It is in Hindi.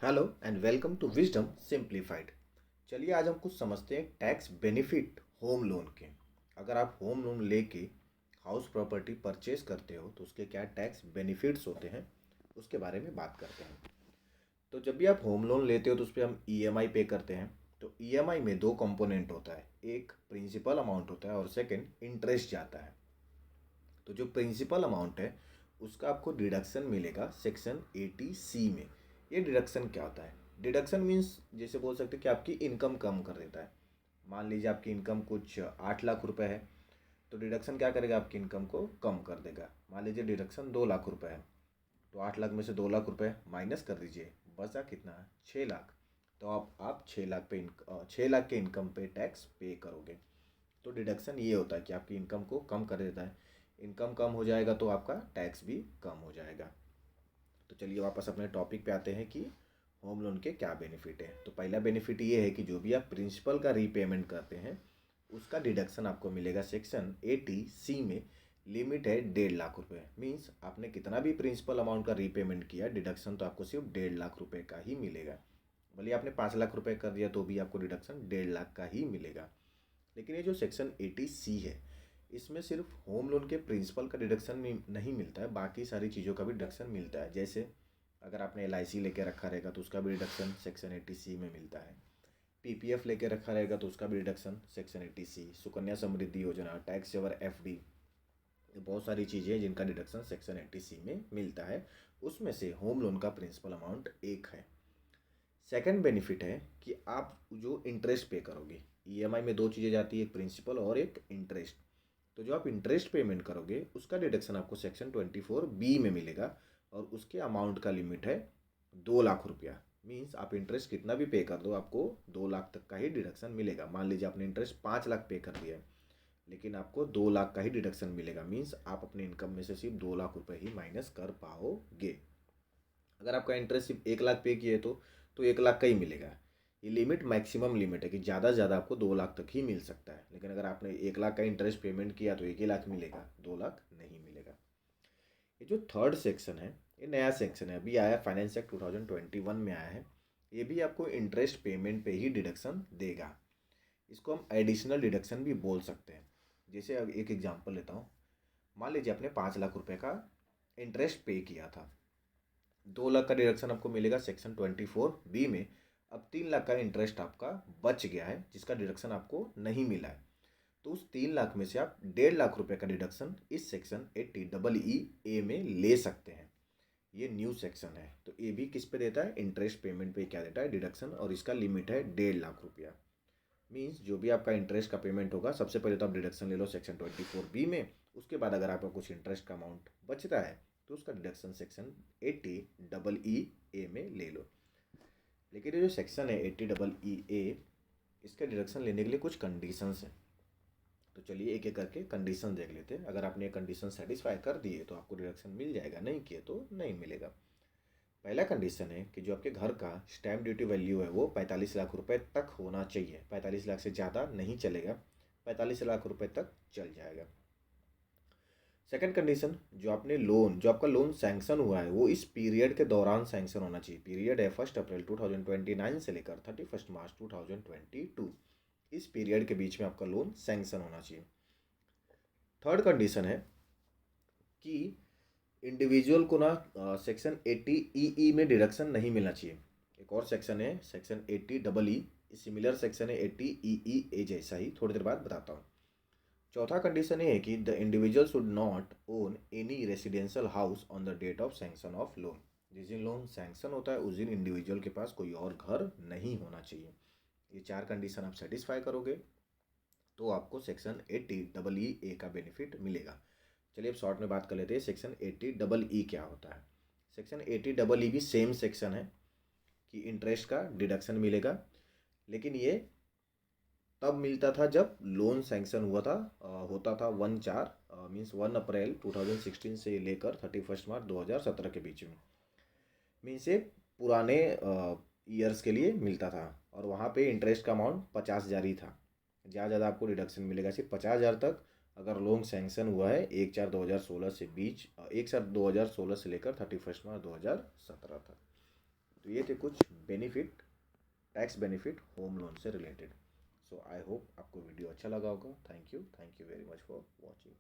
Hello and welcome to wisdom simplified. चलिए आज हम कुछ समझते हैं टैक्स बेनिफिट होम लोन के। अगर आप होम लोन लेके हाउस प्रॉपर्टी परचेज करते हो तो उसके क्या टैक्स बेनिफिट्स होते हैं उसके बारे में बात करते हैं। तो जब भी आप होम लोन लेते हो तो उस पर हम ईएमआई पे करते हैं। तो ईएमआई में दो कंपोनेंट होता है, एक प्रिंसिपल अमाउंट होता है और सेकंड इंटरेस्ट जाता है। तो जो प्रिंसिपल अमाउंट है उसका आपको डिडक्शन मिलेगा सेक्शन 80C में। ये डिडक्शन क्या होता है? डिडक्शन मीन्स जैसे बोल सकते हैं कि आपकी इनकम कम कर देता है। मान लीजिए आपकी इनकम कुछ 8 लाख रुपए है, तो डिडक्शन क्या करेगा, आपकी इनकम को कम कर देगा। मान लीजिए डिडक्शन 2 लाख रुपए है, तो 8 लाख में से 2 लाख रुपए माइनस कर दीजिए, बचा कितना, 6 लाख। तो आप 6 लाख के इनकम पे टैक्स पे करोगे। तो डिडक्शन ये होता है कि आपकी इनकम को कम कर देता है। इनकम कम हो जाएगा तो आपका टैक्स भी कम हो जाएगा। तो चलिए वापस अपने टॉपिक पे आते हैं कि होम लोन के क्या बेनिफिट है। तो पहला बेनिफिट ये है कि जो भी आप प्रिंसिपल का रीपेमेंट करते हैं उसका डिडक्शन आपको मिलेगा सेक्शन 80C में। लिमिट है 1.5 लाख रुपए। मीन्स आपने कितना भी प्रिंसिपल अमाउंट का रीपेमेंट किया, डिडक्शन तो आपको सिर्फ 1.5 लाख रुपए का ही मिलेगा। भले आपने 5 लाख रुपए कर दिया तो भी आपको डिडक्शन 1.5 लाख का ही मिलेगा। लेकिन ये जो सेक्शन 80C है इसमें सिर्फ होम लोन के प्रिंसिपल का डिडक्शन नहीं मिलता है, बाकी सारी चीज़ों का भी डिडक्शन मिलता है। जैसे अगर आपने LIC लेके रखा रहेगा तो उसका भी डिडक्शन सेक्शन 80C में मिलता है। PPF लेके रखा रहेगा तो उसका भी deduction section 80C। Sukanya Samriddhi योजना, टैक्स सेवर FD, ये बहुत सारी चीज़ें हैं जिनका डिडक्शन सेक्शन 80C में मिलता है। उसमें से होम लोन का प्रिंसिपल अमाउंट एक है। सेकंड बेनिफिट है कि आप जो इंटरेस्ट पे करोगे, ईएमआई में दो चीज़ें जाती है, एक प्रिंसिपल और एक इंटरेस्ट। तो जो आप इंटरेस्ट पेमेंट करोगे उसका डिडक्शन आपको सेक्शन 24B में मिलेगा और उसके अमाउंट का लिमिट है 2 लाख रुपया। मीन्स आप इंटरेस्ट कितना भी पे कर दो आपको 2 लाख तक का ही डिडक्शन मिलेगा। मान लीजिए आपने इंटरेस्ट 5 लाख पे कर दिया है लेकिन आपको 2 लाख का ही डिडक्शन मिलेगा। मीन्स आप अपने इनकम में से सिर्फ 2 लाख रुपए ही माइनस कर पाओगे। अगर आपका इंटरेस्ट सिर्फ 1 लाख पे किए तो 1 लाख का ही मिलेगा। ये लिमिट मैक्सिमम लिमिट है कि ज़्यादा से ज़्यादा आपको 2 लाख तक ही मिल सकता है। लेकिन अगर आपने 1 लाख का इंटरेस्ट पेमेंट किया तो 1 ही लाख मिलेगा, 2 लाख नहीं मिलेगा। ये जो थर्ड सेक्शन है ये नया सेक्शन है, अभी आया, फाइनेंस एक्ट 2021 में आया है। ये भी आपको इंटरेस्ट पेमेंट पे ही डिडक्शन देगा। इसको हम एडिशनल डिडक्शन भी बोल सकते हैं। जैसे अब एक एग्जांपल लेता हूँ। मान लीजिए आपने 5 लाख रुपए का इंटरेस्ट पे किया था, 2 लाख का डिडक्शन आपको मिलेगा सेक्शन 24B में। अब 3 लाख का इंटरेस्ट आपका बच गया है जिसका डिडक्शन आपको नहीं मिला है, तो उस 3 लाख में से आप 1.5 लाख रुपए का डिडक्शन इस सेक्शन 80EE में ले सकते हैं। ये न्यू सेक्शन है। तो ये भी किस पे देता है, इंटरेस्ट पेमेंट पे क्या देता है, डिडक्शन, और इसका लिमिट है 1.5 लाख रुपया। मीन्स जो भी आपका इंटरेस्ट का पेमेंट होगा सबसे पहले तो आप डिडक्शन ले लो सेक्शन 24B में। उसके बाद अगर आपका कुछ इंटरेस्ट का अमाउंट बचता है तो उसका डिडक्शन सेक्शन 80EE में ले लो। लेकिन ये जो सेक्शन है 80EE, इसका डिडक्शन लेने के लिए कुछ कंडीशंस हैं। तो चलिए एक एक करके कंडीशन देख लेते हैं। अगर आपने ये कंडीशन सेटिस्फाई कर दिए तो आपको डिडक्शन मिल जाएगा, नहीं किए तो नहीं मिलेगा। पहला कंडीशन है कि जो आपके घर का स्टैम्प ड्यूटी वैल्यू है वो 45 लाख रुपए तक होना चाहिए। 45 लाख से ज़्यादा नहीं चलेगा, 45 लाख रुपए तक चल जाएगा। सेकंड कंडीशन, जो आपका लोन सैंक्शन हुआ है वो इस पीरियड के दौरान सैंक्शन होना चाहिए। पीरियड है 1 अप्रैल 2029 से लेकर 31 मार्च 2022। इस पीरियड के बीच में आपका लोन सैंक्शन होना चाहिए। थर्ड कंडीशन है कि इंडिविजुअल को ना सेक्शन 80EE में डिडक्शन नहीं मिलना चाहिए। एक और सेक्शन है सेक्शन 80EE, सिमिलर सेक्शन है 80EE ए जैसा ही, थोड़ी देर बाद बताता हूँ। चौथा कंडीशन ये है कि the individual should not own any residential house on the date of sanction of loan. जिस दिन लोन सैंक्शन होता है उस दिन इंडिविजुअल के पास कोई और घर नहीं होना चाहिए। ये चार कंडीशन आप सेटिस्फाई करोगे तो आपको सेक्शन 80EE का बेनिफिट मिलेगा। चलिए अब शॉर्ट में बात कर लेते हैं सेक्शन 80EE क्या होता है। सेक्शन 80EE भी सेम सेक्शन है कि इंटरेस्ट का डिडक्शन मिलेगा, लेकिन ये तब मिलता था जब लोन सैंक्शन हुआ था, होता था 1/4 मीन्स 1 अप्रैल 2016 से लेकर 31 मार्च 2017 के बीच में। मीन्स ये पुराने ईयर्स के लिए मिलता था और वहाँ पे इंटरेस्ट का अमाउंट 50,000 ही था। ज़्यादा आपको डिडक्शन मिलेगा सिर्फ 50,000 तक अगर लोन सैंक्शन हुआ है 1/4/2016 से 1/4/2016 से लेकर 31 मार्च 2017 तक। तो ये थे कुछ benefit, tax benefit home loan से रिलेटेड। सो आई होप आपको वीडियो अच्छा लगा होगा। Thank you very much for watching.